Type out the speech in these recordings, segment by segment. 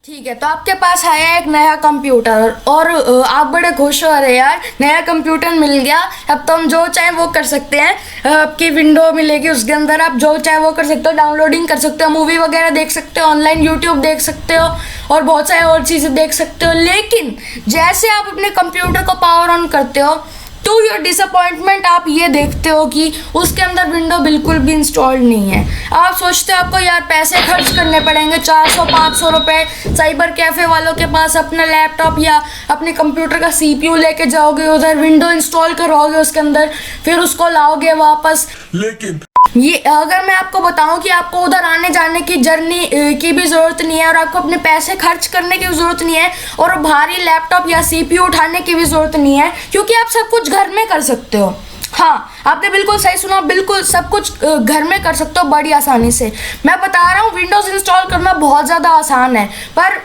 ठीक है, तो आपके पास आया एक नया कंप्यूटर और आप बड़े खुश हो रहे यार, नया कंप्यूटर मिल गया। अब तो हम जो चाहे वो कर सकते हैं। आपकी विंडो मिलेगी, उसके अंदर आप जो चाहे वो कर सकते हो, डाउनलोडिंग कर सकते हो, मूवी वगैरह देख सकते हो, ऑनलाइन यूट्यूब देख सकते हो और बहुत सारी और चीज़ें देख सकते हो। लेकिन जैसे आप अपने कंप्यूटर को पावर ऑन करते हो, टू योर डिसअपॉइंटमेंट आप ये देखते हो कि उसके अंदर विंडो बिल्कुल भी इंस्टॉल्ड नहीं है। आप सोचते हो आपको यार पैसे खर्च करने पड़ेंगे, 400-500 रुपये साइबर कैफ़े वालों के पास अपना लैपटॉप या अपने कंप्यूटर का CPU लेके जाओगे, उधर विंडो इंस्टॉल करवाओगे उसके अंदर, फिर उसको लाओगे वापस। लेकिन ये अगर मैं आपको बताऊं कि आपको उधर आने जाने की जर्नी की भी ज़रूरत नहीं है और आपको अपने पैसे खर्च करने की भी ज़रूरत नहीं है और भारी लैपटॉप या CPU उठाने की भी ज़रूरत नहीं है, क्योंकि आप सब कुछ घर में कर सकते हो। हाँ, आपने बिल्कुल सही सुना, बिल्कुल सब कुछ घर में कर सकते हो बड़ी आसानी से। मैं बता रहा हूँ विंडोज़ इंस्टॉल करना बहुत ज़्यादा आसान है, पर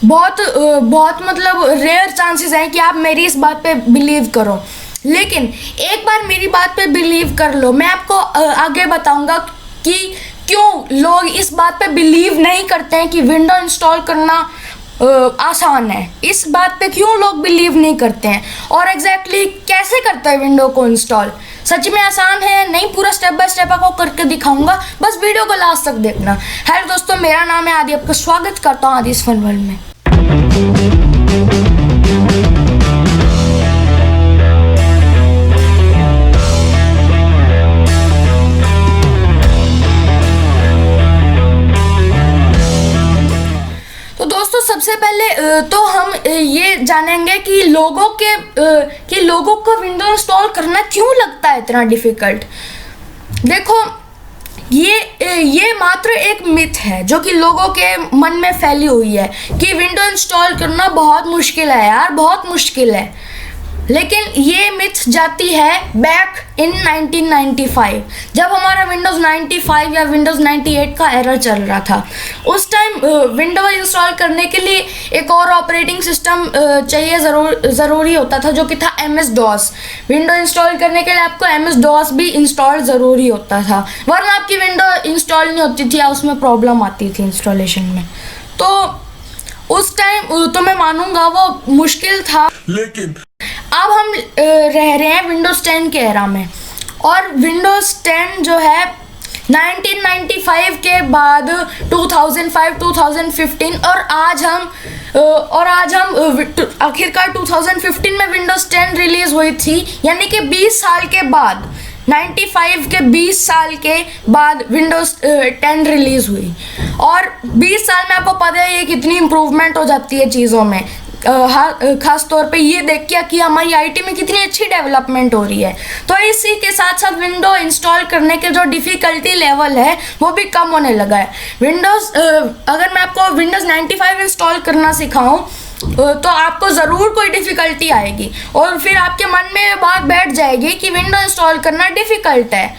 बहुत मतलब रेयर चांसेस हैं कि आप मेरी इस बात पे बिलीव करो। लेकिन एक बार मेरी बात पे बिलीव कर लो, मैं आपको आगे बताऊंगा कि क्यों लोग इस बात पे बिलीव नहीं करते हैं कि विंडो इंस्टॉल करना आसान है। इस बात पे क्यों लोग बिलीव नहीं करते हैं और एग्जैक्टली कैसे करते हैं विंडो को इंस्टॉल। सच में आसान है नहीं, पूरा स्टेप बाय स्टेप आपको करके दिखाऊंगा, बस वीडियो को लास्ट तक देखना। हेलो दोस्तों, मेरा नाम है आदि, आपका स्वागत करता हूँ आदिस फन वर्ल्ड में। सबसे पहले तो हम ये जानेंगे कि लोगों को विंडो इंस्टॉल करना क्यों लगता है इतना डिफ़िकल्ट। देखो, ये मात्र एक मिथ है जो कि लोगों के मन में फैली हुई है कि विंडो इंस्टॉल करना बहुत मुश्किल है यार, बहुत मुश्किल है। लेकिन ये मिथ जाती है बैक इन 1995, जब हमारा विंडोज़ 95 या विंडोज़ 98 का एरर चल रहा था। उस टाइम विंडो इंस्टॉल करने के लिए एक और ऑपरेटिंग सिस्टम चाहिए, ज़रूरी होता था, जो कि था MS-DOS। विंडो इंस्टॉल करने के लिए आपको MS-DOS भी इंस्टॉल ज़रूरी होता था, वरना आपकी विंडो इंस्टॉल नहीं होती थी या उसमें प्रॉब्लम आती थी इंस्टॉलेशन में। तो उस टाइम तो मैं मानूंगा वो मुश्किल था, लेकिन अब हम रह रहे हैं विंडोज़ 10 के एरा में। और विंडोज़ 10 जो है 1995 के बाद 2005, 2015 और आज हम आखिरकार 2015 में विंडोज़ 10 रिलीज़ हुई थी, यानी कि 20 साल के बाद, 95 के 20 साल के बाद विंडोज़ 10 रिलीज़ हुई। और 20 साल में आपको पता है ये कितनी इम्प्रूवमेंट हो जाती है चीज़ों में। खास तौर पे ये देख के कि हमारी IT में कितनी अच्छी डेवलपमेंट हो रही है। तो इसी के साथ साथ विंडो इंस्टॉल करने के जो डिफ़िकल्टी लेवल है वो भी कम होने लगा है। अगर मैं आपको विंडोज़ 95 इंस्टॉल करना सिखाऊं तो आपको ज़रूर कोई डिफ़िकल्टी आएगी और फिर आपके मन में बात बैठ जाएगी कि विंडो इंस्टॉल करना डिफ़िकल्ट है।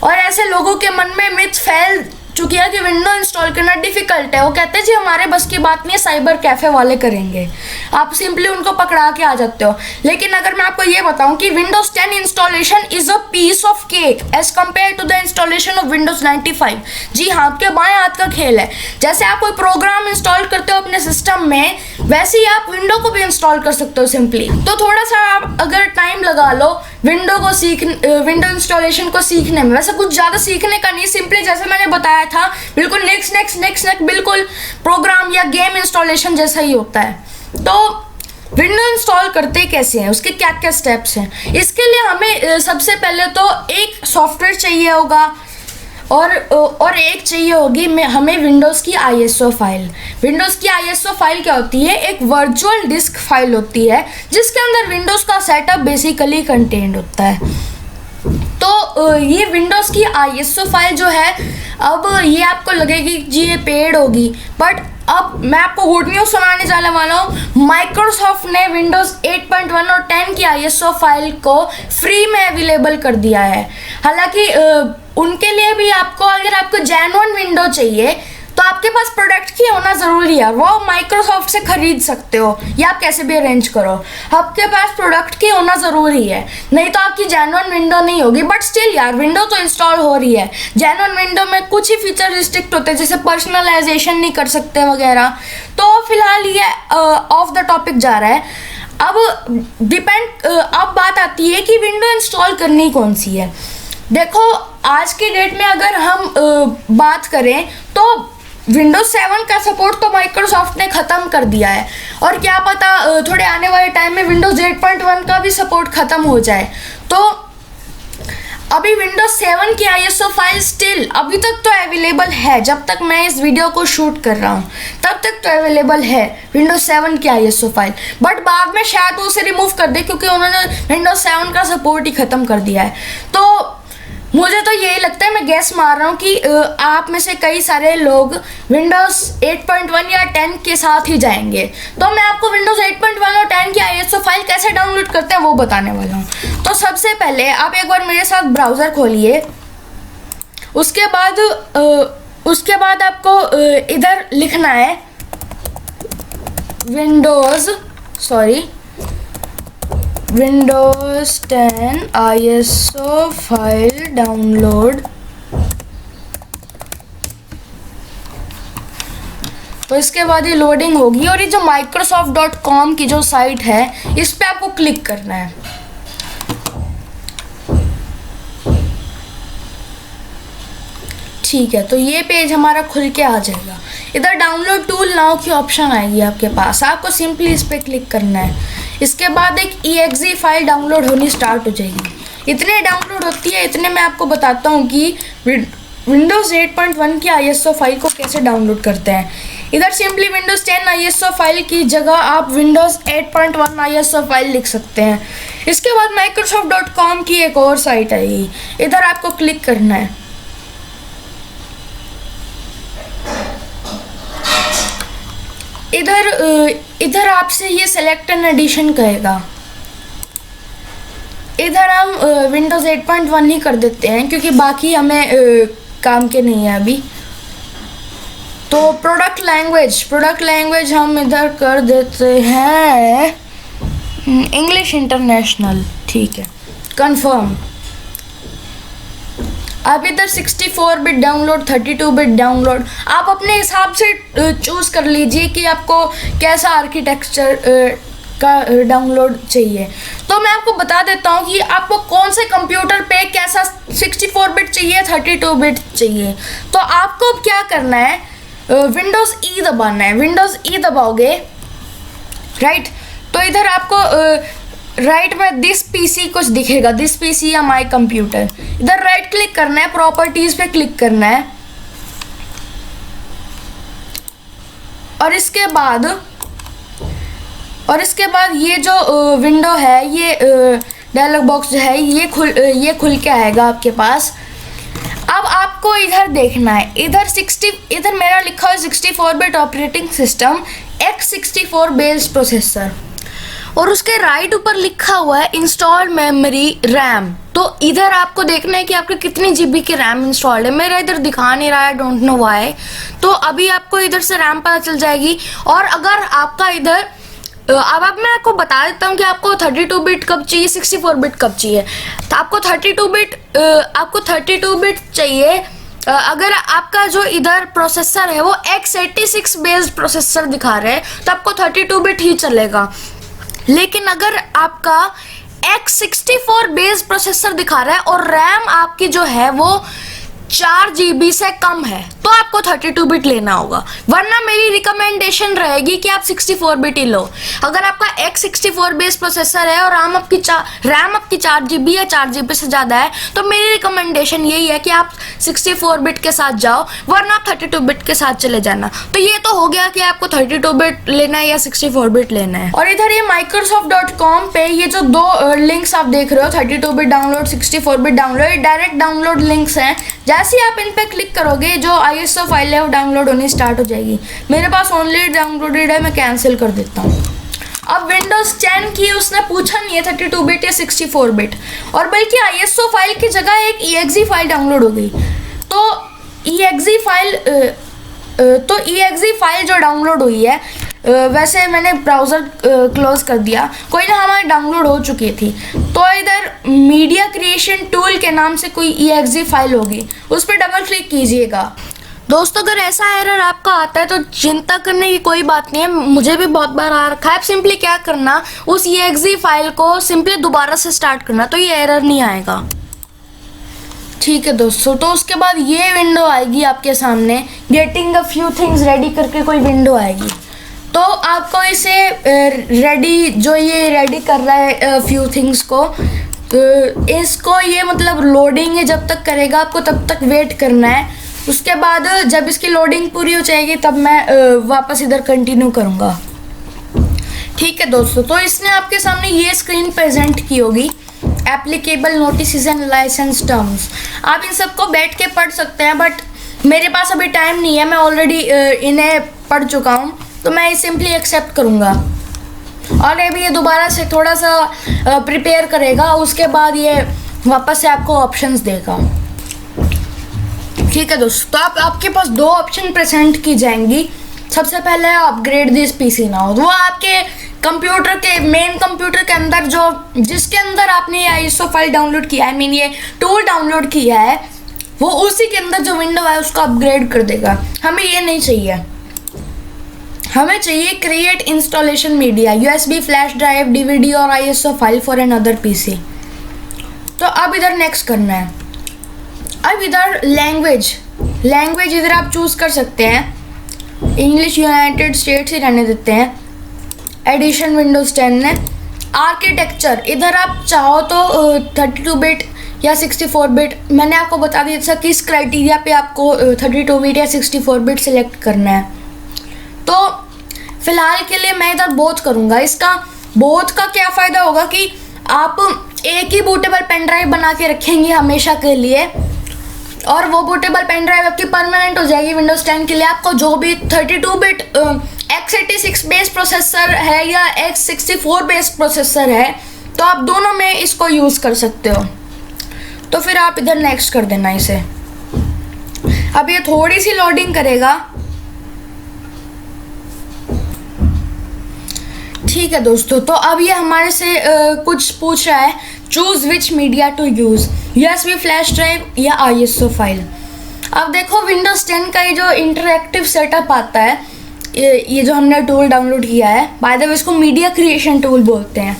और ऐसे लोगों के मन में मिथ फैल चुकी है कि विंडो इंस्टॉल करना डिफ़िकल्ट है। वो कहते हैं जी हमारे बस की बात नहीं है, साइबर कैफ़े वाले करेंगे। आप सिंपली उनको पकड़ा के आ जाते हो। लेकिन अगर मैं आपको ये बताऊं कि Windows 10 installation is a piece of cake as compare to the installation of Windows 95। जी हाँ, आपके बाएं हाथ का खेल है। जैसे आप कोई प्रोग्राम इंस्टॉल करते हो अपने सिस्टम में, वैसे ही आप विंडो को भी इंस्टॉल कर सकते हो सिंपली। तो थोड़ा सा आप अगर टाइम लगा लो विंडो इंस्टॉलेशन को सीखने में, वैसे कुछ ज़्यादा सीखने का नहीं, सिंपली जैसे मैंने बताया था बिल्कुल नेक्स्ट बिल्कुल प्रोग्राम या गेम इंस्टॉलेशन जैसा ही होता है। तो विंडो इंस्टॉल करते कैसे हैं, उसके क्या क्या स्टेप्स हैं। इसके लिए हमें सबसे पहले तो एक सॉफ्टवेयर चाहिए होगा और एक चाहिए होगी हमें विंडोज़ की ISO फाइल। विंडोज़ की ISO फाइल क्या होती है? एक वर्चुअल डिस्क फाइल होती है जिसके अंदर विंडोज़ का सेटअप बेसिकली कंटेंट होता है। तो ये विंडोज़ की ISO फाइल जो है, अब ये आपको लगेगी जी ये पेड होगी, बट अब मैं आपको गुड न्यूज़ सुनाने जाने वाला हूँ। माइक्रोसॉफ्ट ने विंडोज़ 8.1 और 10 की ISO फाइल को फ्री में अवेलेबल कर दिया है। हालांकि उनके लिए भी अगर आपको जेन्युइन विंडो चाहिए तो आपके पास प्रोडक्ट की होना ज़रूरी है, वो माइक्रोसॉफ्ट से खरीद सकते हो या आप कैसे भी अरेंज करो, आपके पास प्रोडक्ट की होना ज़रूरी है, नहीं तो आपकी जेन्युइन विंडो नहीं होगी। बट स्टिल यार विंडो तो इंस्टॉल हो रही है। जेन्युइन विंडो में कुछ ही फीचर रिस्ट्रिक्ट होते हैं, जैसे पर्सनलाइजेशन नहीं कर सकते वगैरह। तो फिलहाल ये ऑफ द टॉपिक जा रहा है। अब बात आती है कि विंडो इंस्टॉल करनी कौन सी है। देखो आज के डेट में अगर हम बात करें तो विंडोज 7 का सपोर्ट तो माइक्रोसॉफ्ट ने ख़त्म कर दिया है, और क्या पता थोड़े आने वाले टाइम में विंडोज 8.1 का भी सपोर्ट ख़त्म हो जाए। तो अभी विंडोज 7 की ISO फाइल स्टिल अभी तक तो अवेलेबल है, जब तक मैं इस वीडियो को शूट कर रहा हूँ तब तक तो अवेलेबल है विंडोज 7 की ISO फाइल। बट बाद में शायद वो उसे रिमूव कर दे, क्योंकि उन्होंने विंडोज 7 का सपोर्ट ही ख़त्म कर दिया है। तो मुझे तो यही लगता है, मैं गैस मार रहा हूँ कि आप में से कई सारे लोग विंडोज़ 8.1 या 10 के साथ ही जाएंगे। तो मैं आपको विंडोज़ 8.1 और 10 की ISO फाइल कैसे डाउनलोड करते हैं वो बताने वाला हूँ। तो सबसे पहले आप एक बार मेरे साथ ब्राउज़र खोलिए, उसके बाद आपको इधर लिखना है विंडोज़ 10 ISO फाइल डाउनलोड। तो इसके बाद ये लोडिंग होगी, और ये जो microsoft.com की जो साइट है इस पे आपको क्लिक करना है। ठीक है, तो ये पेज हमारा खुल के आ जाएगा। इधर डाउनलोड टूल नाउ की ऑप्शन आएगी आपके पास, आपको सिंपली इस पे क्लिक करना है। इसके बाद एक exe फाइल डाउनलोड होनी स्टार्ट हो जाएगी। इतने डाउनलोड होती है, इतने मैं आपको बताता हूँ कि विंडोज़ 8.1 की ISO फाइल को कैसे डाउनलोड करते हैं। इधर सिंपली विंडोज़ 10 ISO फाइल की जगह आप विंडोज़ 8.1 ISO फाइल लिख सकते हैं। इसके बाद microsoft.com की एक और साइट आएगी, इधर आपको क्लिक करना है। इधर आपसे ये सेलेक्ट एन एडिशन कहेगा। इधर हम विंडोज़ 8.1 ही कर देते हैं, क्योंकि बाकी हमें काम के नहीं है अभी। तो प्रोडक्ट लैंग्वेज हम इधर कर देते हैं इंग्लिश इंटरनेशनल। ठीक है, कंफर्म। आप इधर 64 बिट डाउनलोड, 32 बिट डाउनलोड आप अपने हिसाब से चूज़ कर लीजिए कि आपको कैसा आर्किटेक्चर का डाउनलोड चाहिए। तो मैं आपको बता देता हूँ कि आपको कौन से कंप्यूटर पे कैसा 64 बिट चाहिए, 32 बिट चाहिए। तो आपको अब क्या करना है, विंडोज़ ई दबाना है। विंडोज़ ई दबाओगे, राइट, तो इधर आपको राइट में दिस पीसी कुछ दिखेगा, दिस पीसी या माई कंप्यूटर। इधर राइट क्लिक करना है, प्रॉपर्टीज पे क्लिक करना है, और इसके बाद ये जो विंडो है, ये डायलॉग बॉक्स जो है ये खुल के आएगा आपके पास। अब आपको इधर देखना है, इधर मेरा लिखा है 64 bit operating system, x64 based processor, और उसके राइट ऊपर लिखा हुआ है इंस्टॉल मेमोरी रैम। तो इधर आपको देखना है कि आपके कितनी जीबी की रैम इंस्टॉल्ड है। मेरा इधर दिखा नहीं रहा है, डोंट नो व्हाई। तो अभी आपको इधर से रैम पता चल जाएगी। और अगर आपका इधर अब मैं आपको बता देता हूँ कि आपको 32 बिट कब चाहिए, 64 बिट कब चाहिए। तो आपको 32 बिट चाहिए अगर आपका जो इधर प्रोसेसर है वो x86 बेस्ड प्रोसेसर दिखा रहे हैं तो आपको 32 बिट ही चलेगा। लेकिन अगर आपका x64 बेस्ड प्रोसेसर दिखा रहा है और रैम आपकी जो है वो 4 GB से कम है तो आपको 32 बिट लेना होगा, वरना मेरी रिकमेंडेशन रहेगी कि आप 64 बिट ही लो। अगर आपका x64 बेस प्रोसेसर है और रैम आपकी 4 GB या 4 GB से ज़्यादा है तो मेरी रिकमेंडेशन यही है कि आप 64 बिट के साथ जाओ, वरना आप 32 बिट के साथ चले जाना। तो ये तो हो गया कि आपको 32 बिट लेना है या 64 बिट लेना है। और इधर ये Microsoft.com पे ये जो दो लिंक्स आप देख रहे हो, 32 bit download, 64 bit download, direct download links हैं। जैसे ही आप इन पे क्लिक करोगे जो ISO फाइल है वो डाउनलोड होनी स्टार्ट हो जाएगी। मेरे पास ऑनलाइन डाउनलोडेड है, मैं कैंसिल कर देता हूँ। अब विंडोज़ 10 की उसने पूछा नहीं है 32 बिट या 64 बिट, और बल्कि ISO फाइल की जगह एक exe फाइल डाउनलोड हो गई। तो exe फाइल तो exe फाइल जो डाउनलोड हुई है, वैसे मैंने ब्राउज़र क्लोज कर दिया, कोई ना हमारी डाउनलोड हो चुकी थी। तो इधर मीडिया क्रिएशन टूल के नाम से कोई exe फाइल होगी, उस पर डबल क्लिक कीजिएगा। दोस्तों अगर ऐसा एरर आपका आता है तो चिंता करने की कोई बात नहीं है, मुझे भी बहुत बार आ रखा है। सिंपली क्या करना, उस exe फाइल को सिंपली दोबारा से स्टार्ट करना, तो ये एरर नहीं आएगा। ठीक है दोस्तों, तो उसके बाद ये विंडो आएगी आपके सामने, getting a few things ready करके कोई विंडो आएगी। तो आपको इसे रेडी, जो ये रेडी कर रहा है फ्यू थिंग्स को, इसको ये मतलब लोडिंग है जब तक करेगा, आपको तब तक वेट करना है। उसके बाद जब इसकी लोडिंग पूरी हो जाएगी तब मैं वापस इधर कंटिन्यू करूँगा। ठीक है दोस्तों, तो इसने आपके सामने ये स्क्रीन प्रेजेंट की होगी, applicable notice and licence terms. आप इन सबको बैठ के पढ़ सकते हैं, बट मेरे पास अभी टाइम नहीं है, मैं ऑलरेडी इन्हें पढ़ चुका हूँ, तो मैं सिंपली एक्सेप्ट करूँगा। और अभी ये दोबारा से थोड़ा सा प्रिपेयर करेगा, उसके बाद ये वापस से आपको ऑप्शंस देगा। ठीक है दोस्तों, तो आपके पास दो ऑप्शन प्रेजेंट की जाएंगी। सबसे पहले अपग्रेड दिस पीसी नाउ, वो आपके कंप्यूटर के मेन कंप्यूटर के अंदर जो जिसके अंदर आपने ये आईएसओ फाइल डाउनलोड किया है, मीन ये टूल डाउनलोड किया है, वो उसी के अंदर जो विंडो है उसको अपग्रेड कर देगा। हमें ये नहीं चाहिए, हमें चाहिए create installation media, USB flash drive, DVD और ISO file for another PC. तो अब इधर नेक्स्ट करना है। अब इधर लैंग्वेज इधर आप चूज कर सकते हैं, इंग्लिश यूनाइटेड स्टेट्स ही रहने देते हैं। एडिशन विंडोज 10 है। आर्किटेक्चर इधर आप चाहो तो 32 बिट या 64 बिट, मैंने आपको बता दिया था किस क्राइटेरिया पे आपको 32 बिट या 64 बिट सिलेक्ट करना है। तो फिलहाल के लिए मैं इधर बोथ करूँगा। इसका बोथ का क्या फ़ायदा होगा कि आप एक ही बूटेबल पेन ड्राइव बना के रखेंगे हमेशा के लिए, और वो बूटेबल पेन ड्राइव आपकी परमानेंट हो जाएगी विंडोज़ 10 के लिए। आपको जो भी 32 बिट x86 बेस प्रोसेसर है या x64 बेस प्रोसेसर है, तो आप दोनों में इसको यूज़ कर सकते हो। तो फिर आप इधर नेक्स्ट कर देना इसे। अब ये थोड़ी सी लोडिंग करेगा। ठीक है दोस्तों, तो अब ये हमारे से कुछ पूछ रहा है, choose which media to use, USB flash drive या आईएसओ फाइल। अब देखो विंडोज़ 10 का ये जो इंटरैक्टिव सेटअप आता है, ये जो हमने टूल डाउनलोड किया है, बाय द वे इसको मीडिया क्रिएशन टूल बोलते हैं।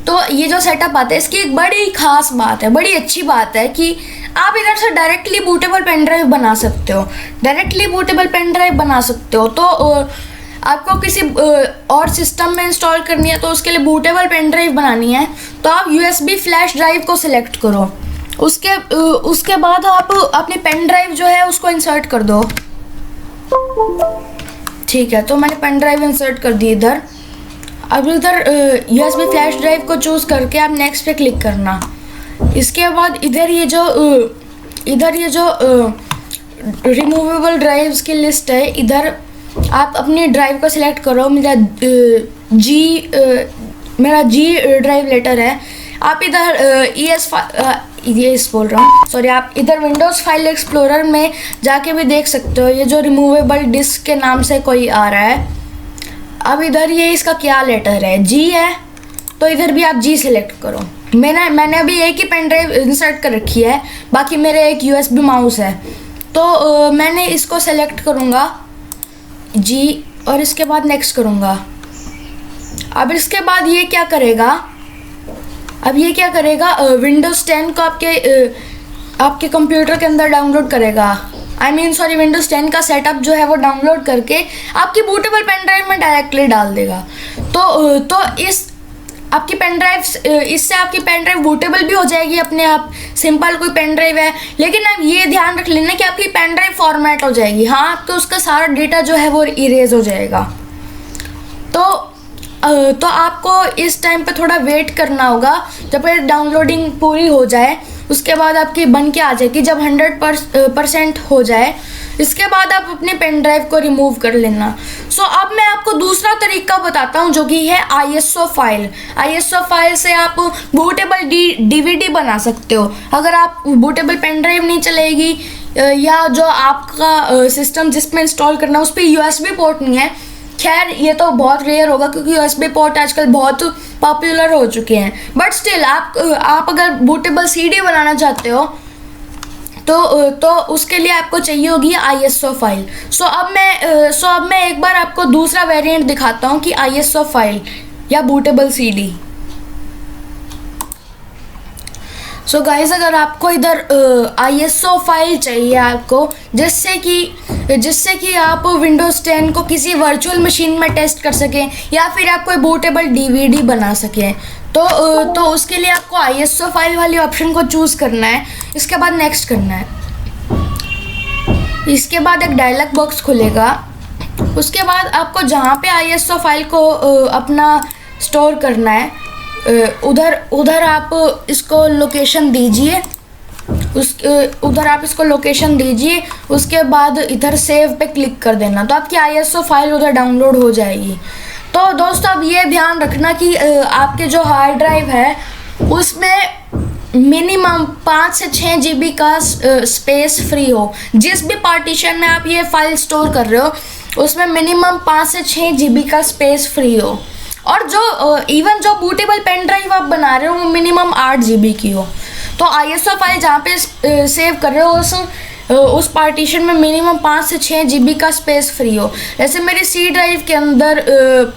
तो ये जो सेटअप आता है, इसकी एक बड़ी खास बात है, बड़ी अच्छी बात है कि आप इधर से डायरेक्टली बूटेबल पेन ड्राइव बना सकते हो, तो आपको किसी और सिस्टम में इंस्टॉल करनी है, तो उसके लिए बूटेबल पेन ड्राइव बनानी है, तो आप यूएसबी फ्लैश ड्राइव को सिलेक्ट करो। उसके बाद आप अपनी पेन ड्राइव जो है उसको इंसर्ट कर दो। ठीक है, तो मैंने पेन ड्राइव इंसर्ट कर दी इधर। अब इधर यूएसबी फ्लैश ड्राइव को चूज़ करके आप नेक्स्ट पे क्लिक करना। इसके बाद इधर ये जो रिमूवेबल ड्राइव्स की लिस्ट है, इधर आप अपनी ड्राइव को सिलेक्ट करो। मेरा जी ड्राइव लेटर है। आप इधर आप इधर विंडोज़ फाइल एक्सप्लोरर में जाके भी देख सकते हो, ये जो रिमूवेबल डिस्क के नाम से कोई आ रहा है। अब इधर ये इसका क्या लेटर है, जी है, तो इधर भी आप जी सिलेक्ट करो। मैंने अभी एक ही पेन ड्राइव इंसर्ट कर रखी है, बाकी मेरे एक यूएसबी माउस है, तो मैंने इसको सेलेक्ट करूँगा जी, और इसके बाद नेक्स्ट करूँगा। अब इसके बाद ये क्या करेगा, विंडोज़ 10 को आपके कंप्यूटर के अंदर डाउनलोड करेगा। विंडोज़ 10 का सेटअप जो है वो डाउनलोड करके आपकी बूटेबल पेन ड्राइव में डायरेक्टली डाल देगा। तो इससे आपकी पेन ड्राइव बूटेबल भी हो जाएगी अपने आप, सिंपल कोई पेन ड्राइव है। लेकिन अब ये ध्यान रख लेना कि आपकी पेन ड्राइव फॉर्मेट हो जाएगी। हाँ, आपको उसका सारा डेटा जो है वो इरेज हो जाएगा। तो आपको इस टाइम पे थोड़ा वेट करना होगा, जब ये डाउनलोडिंग पूरी हो जाए उसके बाद आपकी बन के आ जाएगी। जब 100% हो जाए, इसके बाद आप अपने पेन ड्राइव को रिमूव कर लेना। अब मैं आपको दूसरा तरीका बताता हूँ, जो कि है आईएसओ फाइल। आईएसओ फाइल से आप बूटेबल डीवीडी बना सकते हो। अगर आप बूटेबल पेन ड्राइव नहीं चलेगी या जो आपका सिस्टम जिस पे इंस्टॉल करना है उस पर USB पोर्ट नहीं है। खैर ये तो बहुत रेयर होगा क्योंकि USB पोर्ट आजकल बहुत पॉपुलर हो चुके हैं, बट स्टिल आप अगर बूटेबल CD बनाना चाहते हो तो उसके लिए आपको चाहिए होगी ISO फाइल। सो अब मैं एक बार आपको दूसरा वेरिएंट दिखाता हूँ कि ISO फाइल या बूटेबल CD। सो गाइज, अगर आपको इधर ISO फाइल चाहिए आपको जिससे कि आप विंडोज़ 10 को किसी वर्चुअल मशीन में टेस्ट कर सकें या फिर आप कोई बूटेबल DVD बना सकें, तो उसके लिए आपको ISO फाइल वाली ऑप्शन को चूज़ करना है। इसके बाद नेक्स्ट करना है। इसके बाद एक डायलॉग बॉक्स खुलेगा। उसके बाद आपको जहाँ पे ISO फाइल को अपना स्टोर करना है उधर आप इसको लोकेशन दीजिए। उधर आप इसको लोकेशन दीजिए। उसके बाद इधर सेव पे क्लिक कर देना, तो आपकी ISO फाइल उधर डाउनलोड हो जाएगी। तो दोस्तों अब ये ध्यान रखना कि आपके जो हार्ड ड्राइव है उसमें मिनिमम 5 से 6 GB का स्पेस फ्री हो। जिस भी पार्टीशन में आप ये फाइल स्टोर कर रहे हो उसमें मिनिमम 5 से 6 GB का स्पेस फ्री हो। और जो बूटेबल पेन ड्राइव आप बना रहे हो वो मिनिमम 8 GB की हो। तो ISO फाइल जहाँ पे सेव कर रहे हो उस पार्टीशन में मिनिमम 5 से 6 GB का स्पेस फ्री हो। जैसे मेरी C ड्राइव के अंदर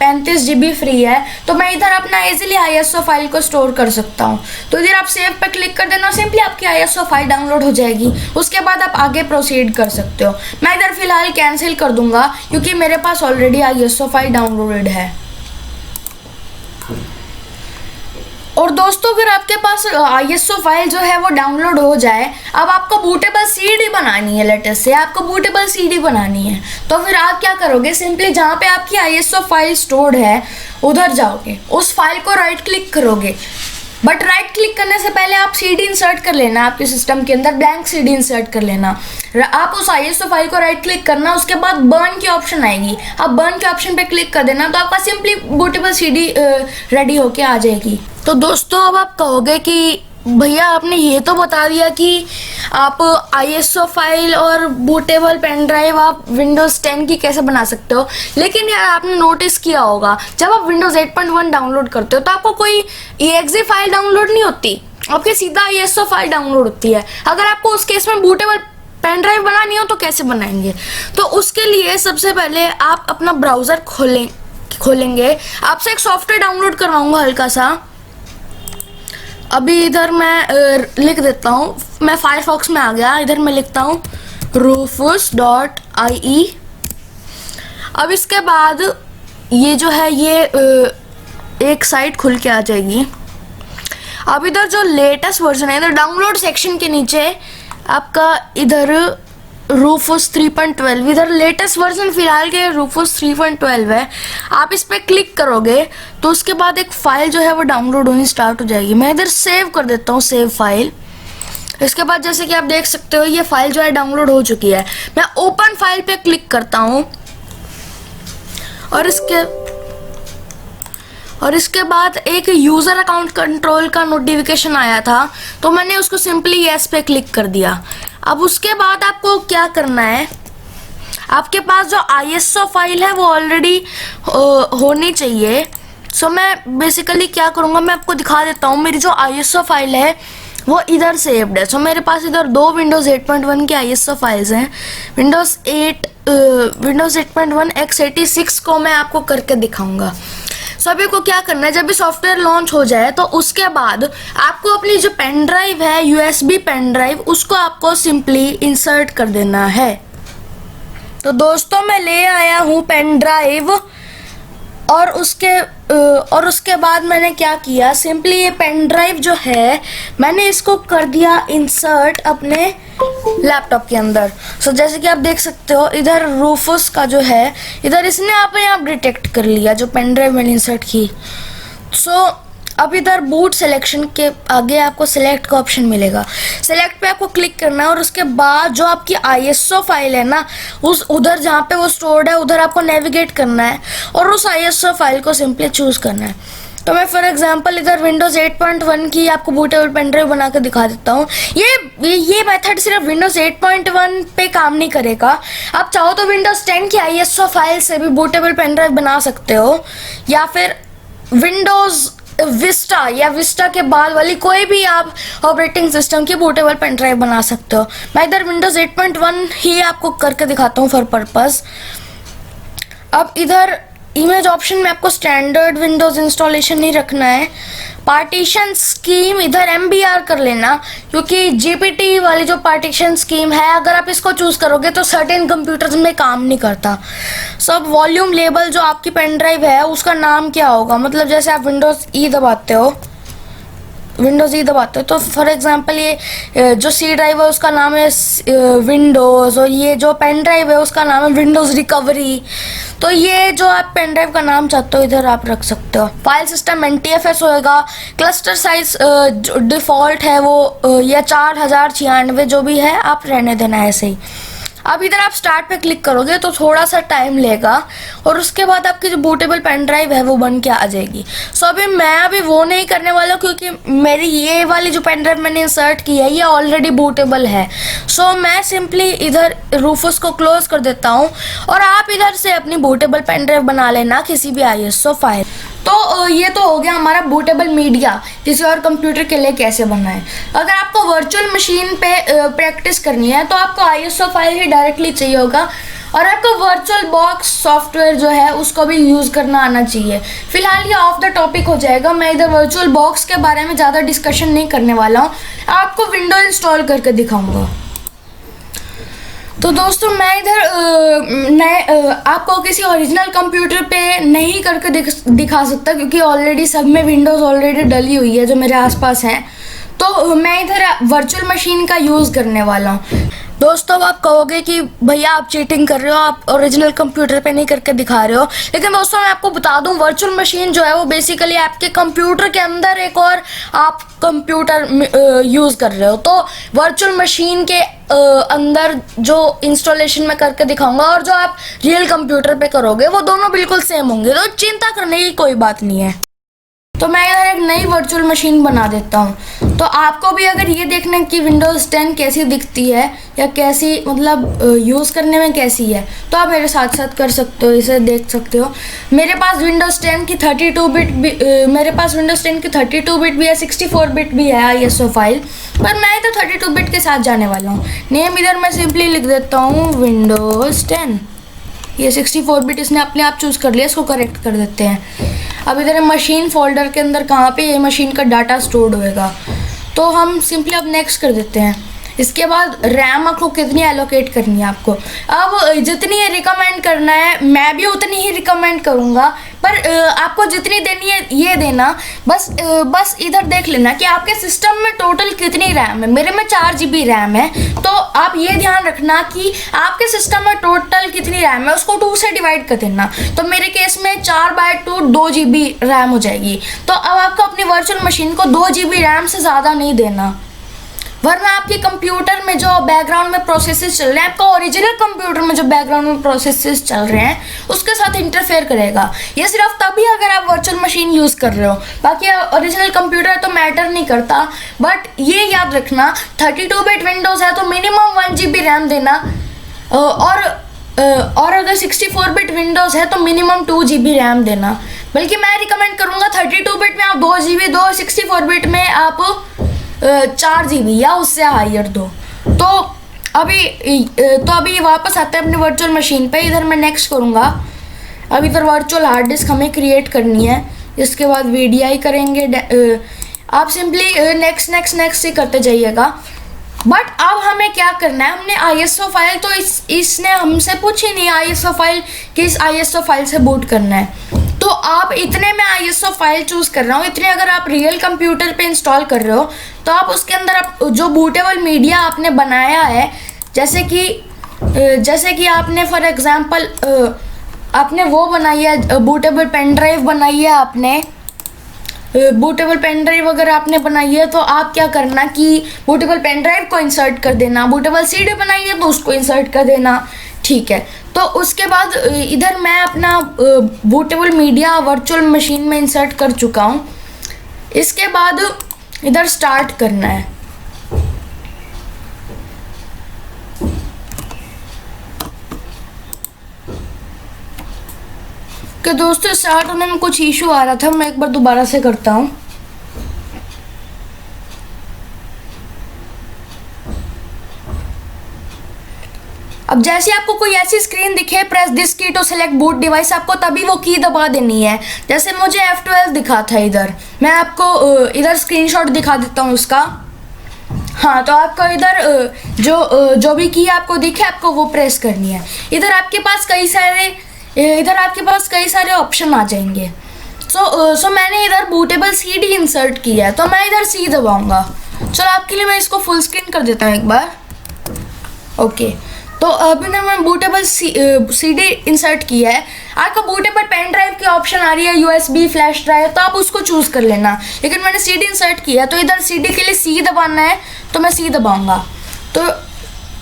35 GB फ्री है, तो मैं इधर अपना इजीली ISO फाइल को स्टोर कर सकता हूँ। तो इधर आप सेव पे क्लिक कर देना, सिंपली आपकी ISO फाइल डाउनलोड हो जाएगी। उसके बाद आप आगे प्रोसीड कर सकते हो। मैं इधर फिलहाल कैंसिल कर दूंगा क्योंकि मेरे पास ऑलरेडी ISO फाइल डाउनलोडेड है। और दोस्तों अगर आपके पास ISO फाइल जो है वो डाउनलोड हो जाए, अब आपको बूटेबल CD बनानी है, लेटेस्ट से आपको बूटेबल CD बनानी है, तो फिर आप क्या करोगे, सिंपली जहाँ पे आपकी ISO फाइल स्टोर्ड है उधर जाओगे, उस फाइल को राइट क्लिक करोगे। बट राइट क्लिक करने से पहले आप CD इंसर्ट कर लेना, आपके सिस्टम के अंदर ब्लैंक CD इंसर्ट कर लेना। आप उस ISO फाइल को राइट क्लिक करना, उसके बाद बर्न की ऑप्शन आएगी, आप बर्न के ऑप्शन पे क्लिक कर देना, तो आपका सिंपली बूटेबल CD रेडी होके आ जाएगी। तो दोस्तों अब आप कहोगे कि भैया आपने ये तो बता दिया कि आप ISO फाइल और बूटेबल पेन ड्राइव आप विंडोज़ 10 की कैसे बना सकते हो, लेकिन यार आपने नोटिस किया होगा जब आप विंडोज़ 8.1 डाउनलोड करते हो तो आपको कोई exe फाइल डाउनलोड नहीं होती, आपके सीधा ISO फाइल डाउनलोड होती है। अगर आपको उस केस में बूटेबल पेन ड्राइव बनानी हो तो कैसे बनाएंगे, तो उसके लिए सबसे पहले आप अपना ब्राउज़र खोलेंगे। आपसे एक सॉफ्टवेयर डाउनलोड करवाऊँगा हल्का सा। अभी इधर मैं लिख देता हूँ, मैं फायरफॉक्स में आ गया, इधर मैं लिखता हूँ rufus.ie। अब इसके बाद ये जो है ये एक साइट खुल के आ जाएगी। अब इधर जो लेटेस्ट वर्जन है, इधर डाउनलोड सेक्शन के नीचे आपका इधर Rufus 3.12, इधर लेटेस्ट वर्जन फिलहाल के Rufus 3.12 है। आप इस पर क्लिक करोगे तो उसके बाद एक फाइल जो है वो डाउनलोड होनी स्टार्ट हो जाएगी। मैं इधर सेव कर देता हूँ, सेव फाइल। इसके बाद जैसे कि आप देख सकते हो ये फाइल जो है डाउनलोड हो चुकी है। मैं ओपन फाइल पे क्लिक करता हूँ और इसके बाद एक यूज़र अकाउंट कंट्रोल का नोटिफिकेशन आया था, तो मैंने उसको सिंपली येस पे क्लिक कर दिया। अब उसके बाद आपको क्या करना है, आपके पास जो ISO फाइल है वो ऑलरेडी होनी चाहिए। सो मैं बेसिकली क्या करूँगा, मैं आपको दिखा देता हूँ। मेरी जो ISO फाइल है वो इधर सेव्ड है। सो मेरे पास इधर 2 विंडोज़ 8.1 की ISO फाइल्स हैं। विंडोज़ 8.1 x86 को मैं आपको करके दिखाऊंगा। सभी को क्या करना है, जब भी सॉफ्टवेयर लॉन्च हो जाए तो उसके बाद आपको अपनी जो पेन ड्राइव है, USB पेन ड्राइव, उसको आपको सिंपली इंसर्ट कर देना है। तो दोस्तों मैं ले आया हूँ पेन ड्राइव और उसके बाद मैंने क्या किया, सिंपली ये पेन ड्राइव जो है मैंने इसको कर दिया इंसर्ट अपने लैपटॉप के अंदर। सो जैसे कि आप देख सकते हो इधर रूफस का जो है, इधर इसने अपने आप डिटेक्ट कर लिया जो पेन ड्राइव मैंने इंसर्ट की। सो अब इधर बूट सिलेक्शन के आगे आपको सिलेक्ट का ऑप्शन मिलेगा। सिलेक्ट पे आपको क्लिक करना है और उसके बाद जो आपकी ISO फाइल है ना, उधर जहाँ पे वो स्टोर्ड है उधर आपको नेविगेट करना है और उस ISO फाइल को सिंपली चूज़ करना है। तो मैं फॉर एग्जांपल इधर विंडोज़ 8.1 की आपको बूटेबल पेन ड्राइव बना के दिखा देता हूँ। ये मेथड सिर्फ विंडोज़ 8.1 पे काम नहीं करेगा। आप चाहो तो विंडोज़ 10 की ISO फाइल से भी बूटेबल पेन ड्राइव बना सकते हो, या फिर विंडोज़ विस्टा या विस्टा के बाद वाली कोई भी आप ऑपरेटिंग सिस्टम की बूटेबल पेन ड्राइव बना सकते हो। मैं इधर विंडोज़ 8.1 ही आपको करके दिखाता हूँ फॉर पर्पस। अब इधर इमेज ऑप्शन में आपको स्टैंडर्ड विंडोज़ इंस्टॉलेशन नहीं रखना है। पार्टीशन स्कीम इधर MBR कर लेना, क्योंकि GPT वाली जो पार्टीशन स्कीम है अगर आप इसको चूज़ करोगे तो सर्टेन कंप्यूटर्स में काम नहीं करता। सब वॉल्यूम लेबल जो आपकी पेन ड्राइव है उसका नाम क्या होगा, मतलब जैसे आप विंडोज़ ई दबाते हो तो फॉर एग्जांपल ये जो C ड्राइव है उसका नाम है विंडोज़, और ये जो पेन ड्राइव है उसका नाम है विंडोज़ रिकवरी। तो ये जो आप पेन ड्राइव का नाम चाहते हो इधर आप रख सकते हो। फाइल सिस्टम NTFS होएगा। क्लस्टर साइज जो डिफ़ॉल्ट है वो या 4096 जो भी है आप रहने देना है ऐसे ही। अब इधर आप स्टार्ट पे क्लिक करोगे तो थोड़ा सा टाइम लेगा और उसके बाद आपकी जो बूटेबल पेन ड्राइव है वो बन के आ जाएगी। सो अभी वो नहीं करने वाला, क्योंकि मेरी ये वाली जो पेन ड्राइव मैंने इंसर्ट की है ये ऑलरेडी बूटेबल है। सो मैं सिंपली इधर रूफस को क्लोज कर देता हूँ और आप इधर से अपनी बूटेबल पेन ड्राइव बना लेना किसी भी ISO फाइल। तो ये तो हो गया हमारा बूटेबल मीडिया किसी और कंप्यूटर के लिए कैसे बनाएं। अगर आपको वर्चुअल मशीन पे प्रैक्टिस करनी है तो आपको ISO फाइल ही डायरेक्टली चाहिए होगा, और आपको वर्चुअल बॉक्स सॉफ्टवेयर जो है उसको भी यूज़ करना आना चाहिए। फिलहाल ये ऑफ द टॉपिक हो जाएगा, मैं इधर वर्चुअल बॉक्स के बारे में ज़्यादा डिस्कशन नहीं करने वाला हूँ, आपको विंडो इंस्टॉल करके दिखाऊँगा। तो दोस्तों मैं इधर आपको किसी ओरिजिनल कंप्यूटर पे नहीं करके दिखा सकता, क्योंकि ऑलरेडी सब में विंडोज़ ऑलरेडी डली हुई है जो मेरे आसपास है। तो मैं इधर वर्चुअल मशीन का यूज़ करने वाला हूँ। दोस्तों अब आप कहोगे कि भैया आप चीटिंग कर रहे हो, आप ओरिजिनल कंप्यूटर पे नहीं करके दिखा रहे हो, लेकिन दोस्तों मैं आपको बता दूं वर्चुअल मशीन जो है वो बेसिकली आपके कंप्यूटर के अंदर एक और आप कंप्यूटर यूज़ कर रहे हो। तो वर्चुअल मशीन के अंदर जो इंस्टॉलेशन मैं करके दिखाऊंगा और जो आप रियल कंप्यूटर पे करोगे वो दोनों बिल्कुल सेम होंगे, तो चिंता करने की कोई बात नहीं है। तो मैं इधर एक नई वर्चुअल मशीन बना देता हूँ। तो आपको भी अगर ये देखना है कि विंडोज़ 10 कैसी दिखती है या कैसी मतलब यूज़ करने में कैसी है, तो आप मेरे साथ साथ कर सकते हो, इसे देख सकते हो। मेरे पास विंडोज़ 10 की 32 बिट भी है, 64 बिट भी है ISO फाइल, पर मैं तो 32 बिट के साथ जाने वाला हूँ। नेम इधर मैं सिंपली लिख देता हूँ विंडोज़ 10। ये 64 बिट इसने अपने आप चूज़ कर लिया, इसको करेक्ट कर देते हैं। अब इधर मशीन फोल्डर के अंदर कहाँ पे ये मशीन का डाटा स्टोर्ड होएगा, तो हम सिंपली अब नेक्स्ट कर देते हैं। इसके बाद रैम आपको कितनी एलोकेट करनी है आपको, अब जितनी रिकमेंड करना है मैं भी उतनी ही रिकमेंड करूँगा, पर आपको जितनी देनी है ये देना। बस इधर देख लेना कि आपके सिस्टम में टोटल कितनी रैम है। मेरे में 4 GB रैम है, तो आप ये ध्यान रखना कि आपके सिस्टम में टोटल कितनी रैम है उसको 2 से डिवाइड कर देना। तो मेरे केस में 4/2 2 GB रैम हो जाएगी। तो अब आपको अपनी वर्चुअल मशीन को 2 GB रैम से ज़्यादा नहीं देना, वरना आपके कंप्यूटर में जो बैकग्राउंड में प्रोसेसेस चल रहे हैं, आपका ओरिजिनल कंप्यूटर में जो बैकग्राउंड में प्रोसेसेस चल रहे हैं उसके साथ इंटरफेयर करेगा। ये सिर्फ तभी अगर आप वर्चुअल मशीन यूज़ कर रहे हो, बाकी ओरिजिनल कंप्यूटर तो मैटर नहीं करता। बट ये याद रखना 32 बिट विंडोज़ है तो मिनिमम 1 GB रैम देना, और अगर 64 बिट विंडोज़ है तो मिनिमम 2 GB रैम देना। बल्कि मैं रिकमेंड करूँगा 32 बिट में आप 2 GB दो, 64 बिट में आप 4 GB या उससे हायर दो। तो अभी वापस आते हैं अपनी वर्चुअल मशीन पे। इधर मैं नेक्स्ट करूँगा। अब इधर वर्चुअल हार्ड डिस्क हमें क्रिएट करनी है, इसके बाद VDI करेंगे। आप सिंपली नेक्स्ट ही करते जाइएगा। बट अब हमें क्या करना है, हमने ISO फाइल तो इसने हमसे पूछी नहीं ISO फाइल किस ISO फाइल से बूट करना है। तो आप इतने में ISO फाइल चूज़ कर रहा हूँ, इतने अगर आप रियल कंप्यूटर पे इंस्टॉल कर रहे हो तो आप उसके अंदर आप जो बूटेबल मीडिया आपने बनाया है, जैसे कि आपने फॉर एग्जांपल आपने वो बनाई है बूटेबल पेन ड्राइव बनाई है, आपने बूटेबल पेन ड्राइव अगर आपने बनाई है तो आप क्या करना कि बूटेबल पेन ड्राइव को इंसर्ट कर देना। बूटेबल CD बनाई है तो उसको इंसर्ट कर देना। ठीक है, तो उसके बाद इधर मैं अपना बूटेबल मीडिया वर्चुअल मशीन में इंसर्ट कर चुका हूँ। इसके बाद इधर स्टार्ट करना है। कि दोस्तों स्टार्ट होने में कुछ इशू आ रहा था, मैं एक बार दोबारा से करता हूँ। अब जैसे आपको कोई ऐसी स्क्रीन दिखे, प्रेस दिस की टू सेलेक्ट बूट डिवाइस, आपको तभी वो की दबा देनी है। जैसे मुझे F12 दिखा था इधर, मैं आपको इधर स्क्रीनशॉट दिखा देता हूँ उसका। हाँ, तो आपको इधर जो भी की आपको दिखे, आपको वो प्रेस करनी है। इधर आपके पास कई सारे ऑप्शन आ जाएंगे। सो मैंने इधर बूटेबल CD इंसर्ट किया है, तो मैं इधर C दबाऊंगा। चलो आपके लिए मैं इसको फुल स्क्रीन कर देता हूँ एक बार। ओके, तो अभी ना मैं बूटेबल CD इंसर्ट किया है। आपको बूटेबल पेन ड्राइव की ऑप्शन आ रही है, USB फ्लैश ड्राइव, तो आप उसको चूज़ कर लेना। लेकिन मैंने CD इंसर्ट किया, तो इधर CD के लिए C दबाना है, तो मैं C दबाऊंगा। तो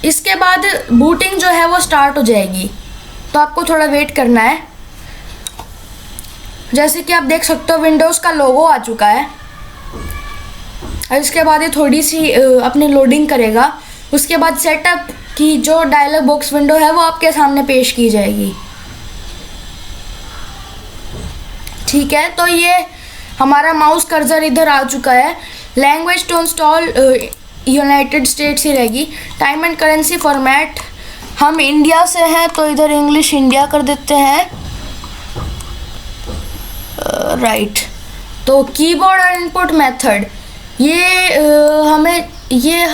इसके बाद बूटिंग जो है वो स्टार्ट हो जाएगी, तो आपको थोड़ा वेट करना है। जैसे कि आप देख सकते हो विंडोज़ का लोगो आ चुका है। और इसके बाद ये थोड़ी सी अपनी लोडिंग करेगा। उसके बाद सेटअप की जो डायलॉग बॉक्स विंडो है वो आपके सामने पेश की जाएगी। ठीक है, तो ये हमारा माउस कर्सर इधर आ चुका है। Language to install United States ही रहेगी। टाइम एंड करेंसी फॉर्मेट हम इंडिया से हैं, तो इधर इंग्लिश इंडिया कर देते हैं। राइट, तो कीबोर्ड और इनपुट मेथड ये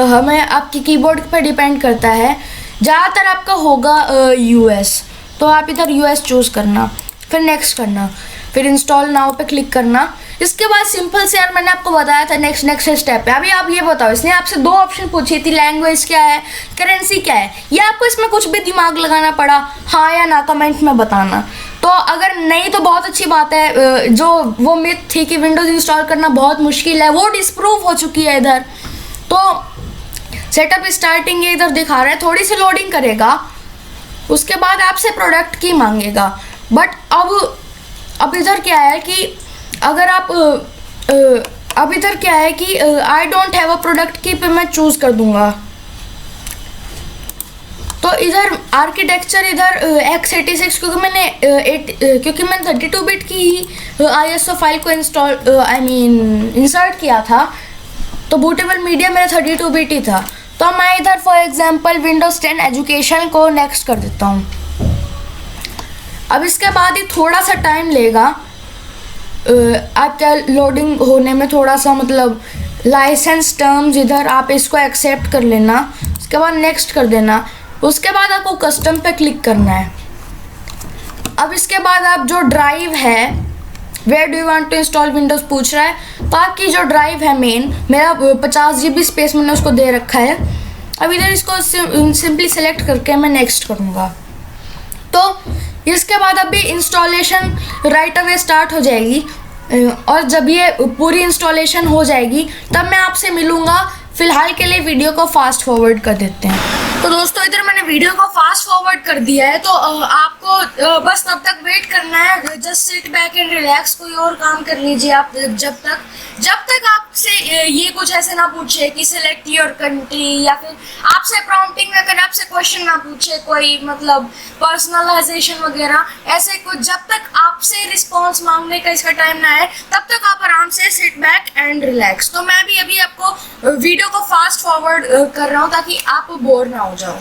हमें आपकी कीबोर्ड पर डिपेंड करता है। ज़्यादातर आपका होगा US, तो आप इधर US चूज़ करना, फिर नेक्स्ट करना, फिर इंस्टॉल नाउ पे क्लिक करना। इसके बाद सिंपल से यार मैंने आपको बताया था नेक्स्ट स्टेप है। अभी आप ये बताओ, इसने आपसे 2 ऑप्शन पूछी थी, लैंग्वेज क्या है, करेंसी क्या है। ये आपको इसमें कुछ भी दिमाग लगाना पड़ा, हाँ या ना कमेंट में बताना। तो अगर नहीं तो बहुत अच्छी बात है। जो वो मिथ थी कि विंडोज़ इंस्टॉल करना बहुत मुश्किल है, वो डिस्प्रूव हो चुकी है इधर। तो सेटअप स्टार्टिंग ये इधर दिखा रहा है, थोड़ी सी लोडिंग करेगा, उसके बाद आपसे प्रोडक्ट की मांगेगा। बट अब इधर क्या है कि अगर आप अब इधर क्या है कि I don't have a product की पे मैं चूज़ कर दूंगा। तो इधर आर्किटेक्चर इधर x86, क्योंकि मैंने 32 बिट की ही ISO फाइल को इंसर्ट किया था, तो बूटेबल मीडिया मेरा 32 बिट ही था। तो मैं इधर फॉर एग्जांपल विंडोज़ 10 एजुकेशन को नेक्स्ट कर देता हूँ। अब इसके बाद ही थोड़ा सा टाइम लेगा आपका लोडिंग होने में, थोड़ा सा मतलब लाइसेंस टर्म्स इधर आप इसको एक्सेप्ट कर लेना। उसके बाद नेक्स्ट कर देना। उसके बाद आपको कस्टम पे क्लिक करना है। अब इसके बाद आप जो ड्राइव है, where do you want to install Windows पूछ रहा है, तो आपकी जो ड्राइव है मेन, मेरा 50 GB स्पेस मैंने उसको दे रखा है। अब इधर इसको सिंपली सेलेक्ट करके मैं नेक्स्ट करूँगा। तो इसके बाद अभी इंस्टॉलेशन राइट अवे स्टार्ट हो जाएगी, और जब ये पूरी इंस्टॉलेशन हो जाएगी तब मैं आपसे मिलूँगा। फिलहाल के लिए वीडियो को फास्ट फॉरवर्ड कर देते हैं। तो दोस्तों इधर मैंने वीडियो को फास्ट फॉरवर्ड कर दिया है, तो आपको बस तब तक वेट करना है। Just sit back and relax, कोई और काम कर लीजिए आप जब तक आपसे ये कुछ ऐसे ना पूछे कि सिलेक्ट योर कंट्री, या फिर आपसे प्रॉम्प्टिंग ना करे, आपसे क्वेश्चन ना पूछे कोई, मतलब पर्सनलाइजेशन वगैरह ऐसे कुछ। जब तक आपसे रिस्पॉन्स मांगने का इसका टाइम ना आए, तब तक आप आराम से सिट बैक एंड रिलैक्स। तो मैं भी अभी आपको वीडियो को फास्ट फॉरवर्ड कर रहा हूँ ताकि आप बोर ना हो जाओ।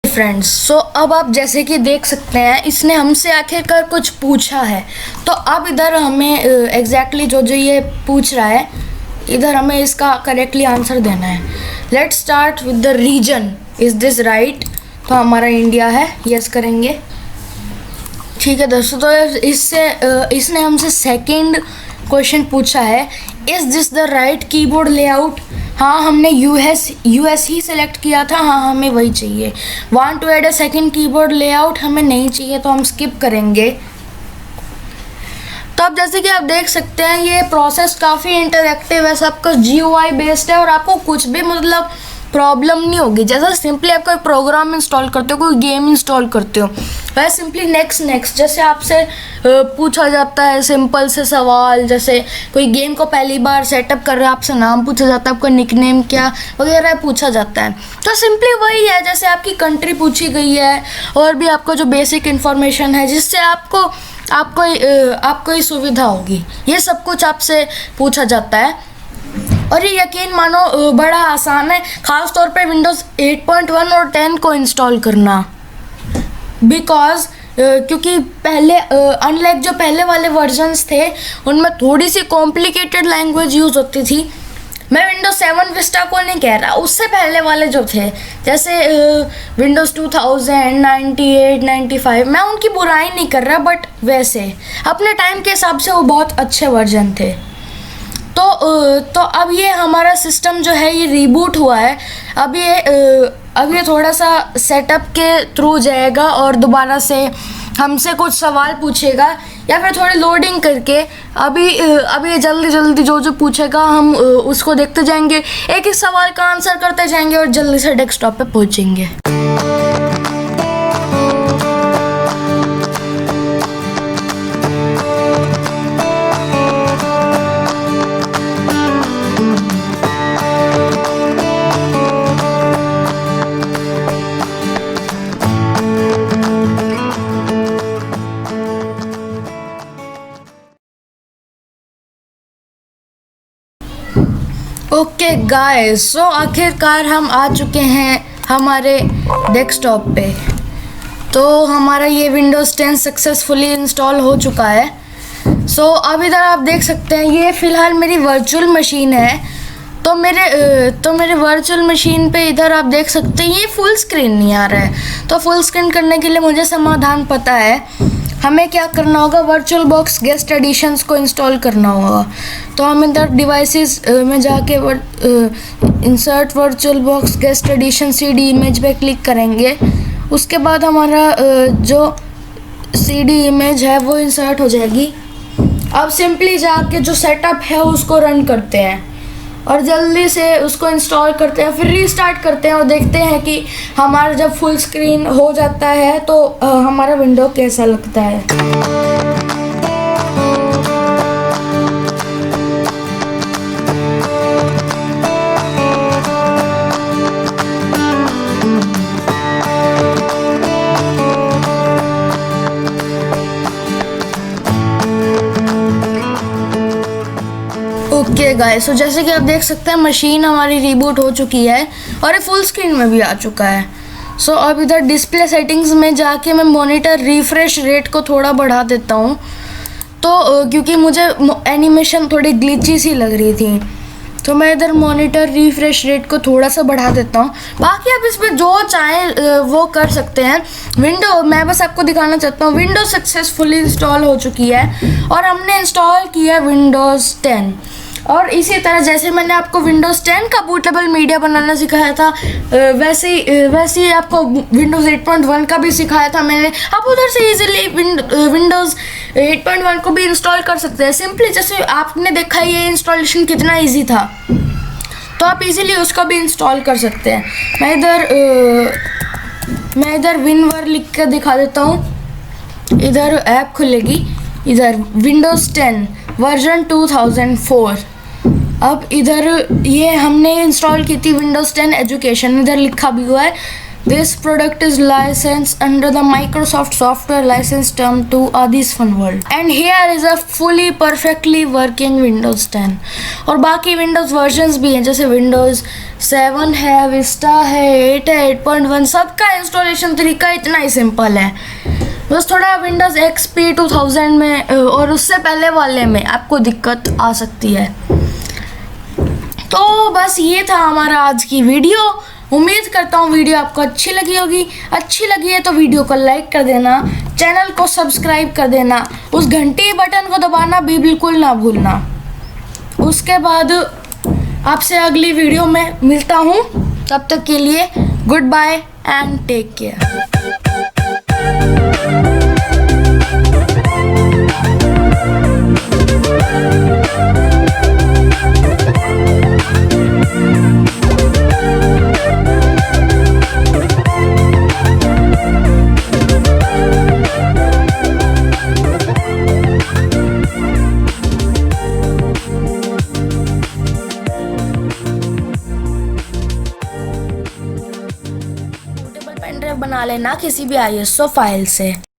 फ्रेंड्स, सो अब आप जैसे कि देख सकते हैं इसने हमसे आखिरकार कुछ पूछा है। तो अब इधर हमें एग्जैक्टली जो ये पूछ रहा है, इधर हमें इसका करेक्टली आंसर देना है। Let's start with the reason, is this right? तो हमारा इंडिया है, यस करेंगे। ठीक है दोस्तों, तो इसने हमसे सेकंड क्वेश्चन पूछा है, is this the right keyboard layout? हाँ, हमने यूएस ही सेलेक्ट किया था, हाँ हमें वही चाहिए। Want to add a second keyboard layout? हमें नहीं चाहिए, तो हम स्किप करेंगे। तो अब जैसे कि आप देख सकते हैं ये प्रोसेस काफ़ी इंटरैक्टिव है, सब कुछ GUI बेस्ड है और आपको कुछ भी मतलब प्रॉब्लम नहीं होगी। जैसे सिंपली आप कोई प्रोग्राम इंस्टॉल करते हो, कोई गेम इंस्टॉल करते हो, वह सिंपली नेक्स्ट जैसे आपसे पूछा जाता है सिंपल से सवाल, जैसे कोई गेम को पहली बार सेटअप कर रहे हो, आपसे नाम पूछा जाता है, आपका निकनेम क्या वगैरह पूछा जाता है। तो सिंपली वही है, जैसे आपकी कंट्री पूछी गई है और भी आपको जो बेसिक इन्फॉर्मेशन है जिससे आपको ही सुविधा होगी, ये सब कुछ आपसे पूछा जाता है। और ये यकीन मानो बड़ा आसान है, ख़ास तौर पे विंडोज़ 8.1 और 10 को इंस्टॉल करना, बिकॉज क्योंकि पहले अनलाइक जो पहले वाले वर्जन्स थे उनमें थोड़ी सी कॉम्प्लिकेटेड लैंग्वेज यूज़ होती थी। मैं विंडोज़ 7 विस्टा को नहीं कह रहा, उससे पहले वाले जो थे जैसे विंडोज़ 2000, 98, 95, मैं उनकी बुराई नहीं कर रहा, बट वैसे अपने टाइम के हिसाब से वो बहुत अच्छे वर्जन थे। तो अब ये हमारा सिस्टम जो है ये रीबूट हुआ है। अब ये थोड़ा सा सेटअप के थ्रू जाएगा और दोबारा से हमसे कुछ सवाल पूछेगा या फिर थोड़ी लोडिंग करके अभी जल्दी जो पूछेगा हम उसको देखते जाएंगे, एक सवाल का आंसर करते जाएंगे और जल्दी से डेस्कटॉप पे पहुंचेंगे। ओके गाइस, सो आखिरकार हम आ चुके हैं हमारे डेस्कटॉप पे। तो हमारा ये विंडोज़ 10 सक्सेसफुली इंस्टॉल हो चुका है। सो अब इधर आप देख सकते हैं ये फ़िलहाल मेरी वर्चुअल मशीन है। तो मेरे वर्चुअल मशीन पे इधर आप देख सकते हैं ये फुल स्क्रीन नहीं आ रहा है। तो फुल स्क्रीन करने के लिए मुझे समाधान पता है, हमें क्या करना होगा, वर्चुअल बॉक्स गेस्ट एडिशंस को इंस्टॉल करना होगा। तो हम इधर डिवाइसेस में जाके insert virtual box guest addition CD image पे क्लिक करेंगे। उसके बाद हमारा जो CD इमेज है वो इंसर्ट हो जाएगी। अब सिंपली जाके जो सेटअप है उसको रन करते हैं और जल्दी से उसको इंस्टॉल करते हैं, फिर रीस्टार्ट करते हैं और देखते हैं कि हमारा जब फुल स्क्रीन हो जाता है तो हमारा विंडो कैसा लगता है। ओके गाइस, तो जैसे कि आप देख सकते हैं मशीन हमारी रीबूट हो चुकी है और ये फुल स्क्रीन में भी आ चुका है। सो अब इधर डिस्प्ले सेटिंग्स में जाके मैं मॉनिटर रिफ्रेश रेट को थोड़ा बढ़ा देता हूँ। तो क्योंकि मुझे एनिमेशन थोड़ी ग्लिची सी लग रही थी, तो मैं इधर मॉनिटर रिफ्रेश रेट को थोड़ा सा बढ़ा देता हूँ। बाकी आप इसमें जो चाहें वो कर सकते हैं। मैं बस आपको दिखाना चाहता हूँ विंडोज़ सक्सेसफुली इंस्टॉल हो चुकी है और हमने इंस्टॉल किया विंडोज़ 10। और इसी तरह जैसे मैंने आपको विंडोज़ 10 का बूटेबल मीडिया बनाना सिखाया था, वैसे ही आपको विंडोज़ 8.1 का भी सिखाया था मैंने। आप उधर से इजीली विंडोज़ 8.1 को भी इंस्टॉल कर सकते हैं। सिंपली जैसे आपने देखा ये इंस्टॉलेशन कितना इजी था, तो आप इजीली उसको भी इंस्टॉल कर सकते हैं। मैं इधर विनवर लिख कर दिखा देता हूँ। इधर ऐप खुलेगी, इधर विंडोज़ 10 वर्जन 2004। अब इधर ये हमने इंस्टॉल की थी विंडोज़ 10 एजुकेशन, इधर लिखा भी हुआ है this product is license under the Microsoft software license term to this fun world and here is a fully perfectly working Windows 10। और बाकी विंडोज़ वर्जन्स भी हैं, जैसे विंडोज़ 7 है, विस्टा है, 8 है, 8.1, सबका इंस्टॉलेशन तरीका इतना ही सिंपल है। बस थोड़ा विंडोज़ XP 2000 में और उससे पहले वाले में आपको दिक्कत आ सकती है। तो बस ये था हमारा आज की वीडियो। उम्मीद करता हूँ वीडियो आपको अच्छी लगी होगी। अच्छी लगी है तो वीडियो को लाइक कर देना, चैनल को सब्सक्राइब कर देना, उस घंटी बटन को दबाना भी बिल्कुल ना भूलना। उसके बाद आपसे अगली वीडियो में मिलता हूँ। तब तक के लिए good bye and take care. Pen drive बना लेना किसी भी ISO फाइल से।